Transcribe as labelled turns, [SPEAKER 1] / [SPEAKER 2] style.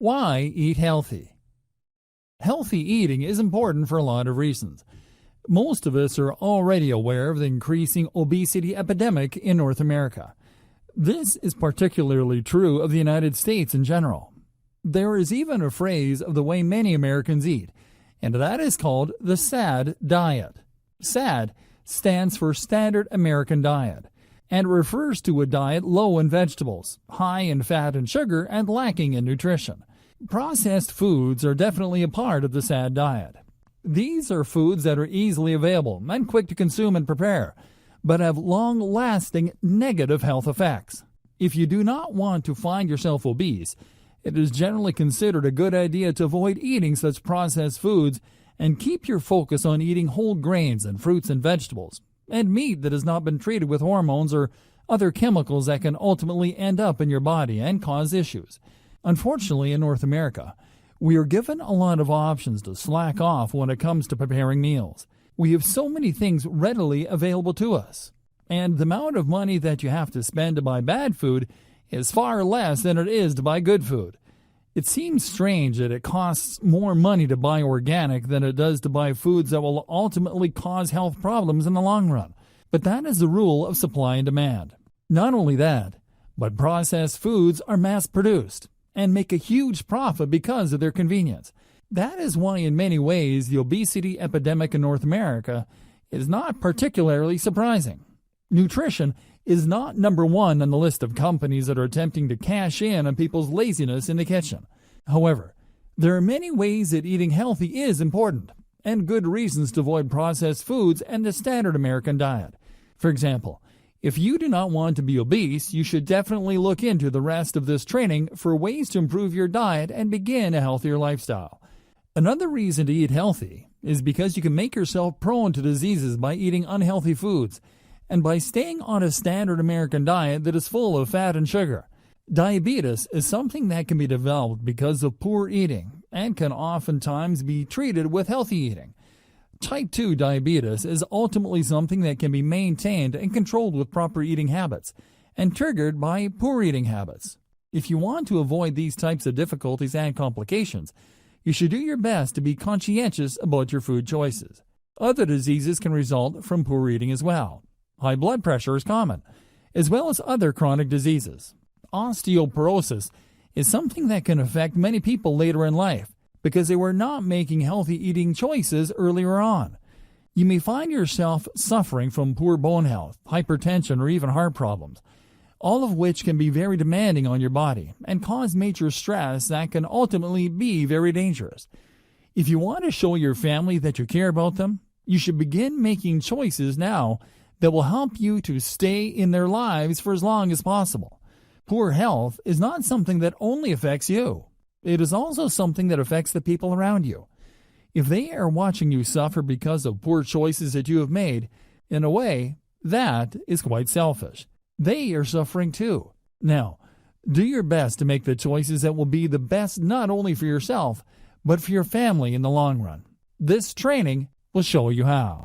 [SPEAKER 1] Why eat healthy? Healthy eating is important for a lot of reasons. Most of us are already aware of the increasing obesity epidemic in North America. This is particularly true of the United States in general. There is even a phrase of the way many Americans eat, and that is called the SAD diet. SAD stands for Standard American Diet, and refers to a diet low in vegetables, high in fat and sugar, and lacking in nutrition. Processed foods are definitely a part of the SAD diet. These are foods that are easily available and quick to consume and prepare, but have long-lasting negative health effects. If you do not want to find yourself obese, it is generally considered a good idea to avoid eating such processed foods and keep your focus on eating whole grains and fruits and vegetables, and meat that has not been treated with hormones or other chemicals that can ultimately end up in your body and cause issues. Unfortunately, in North America, we are given a lot of options to slack off when it comes to preparing meals. We have so many things readily available to us, and the amount of money that you have to spend to buy bad food is far less than it is to buy good food. It seems strange that it costs more money to buy organic than it does to buy foods that will ultimately cause health problems in the long run. But that is the rule of supply and demand. Not only that, but processed foods are mass-produced and make a huge profit because of their convenience. That is why in many ways the obesity epidemic in North America is not particularly surprising. Nutrition is not number one on the list of companies that are attempting to cash in on people's laziness in the kitchen. However, there are many ways that eating healthy is important, and good reasons to avoid processed foods and the standard American diet. For example, if you do not want to be obese, you should definitely look into the rest of this training for ways to improve your diet and begin a healthier lifestyle. Another reason to eat healthy is because you can make yourself prone to diseases by eating unhealthy foods and by staying on a standard American diet that is full of fat and sugar. Diabetes is something that can be developed because of poor eating and can oftentimes be treated with healthy eating. Type 2 diabetes is ultimately something that can be maintained and controlled with proper eating habits and triggered by poor eating habits. If you want to avoid these types of difficulties and complications, you should do your best to be conscientious about your food choices. Other diseases can result from poor eating as well. High blood pressure is common, as well as other chronic diseases. Osteoporosis is something that can affect many people later in life because they were not making healthy eating choices earlier on. You may find yourself suffering from poor bone health, hypertension, or even heart problems, all of which can be very demanding on your body and cause major stress that can ultimately be very dangerous. If you want to show your family that you care about them, you should begin making choices now that will help you to stay in their lives for as long as possible. Poor health is not something that only affects you. It is also something that affects the people around you. If they are watching you suffer because of poor choices that you have made, in a way, that is quite selfish. They are suffering too. Now, do your best to make the choices that will be the best not only for yourself, but for your family in the long run. This training will show you how.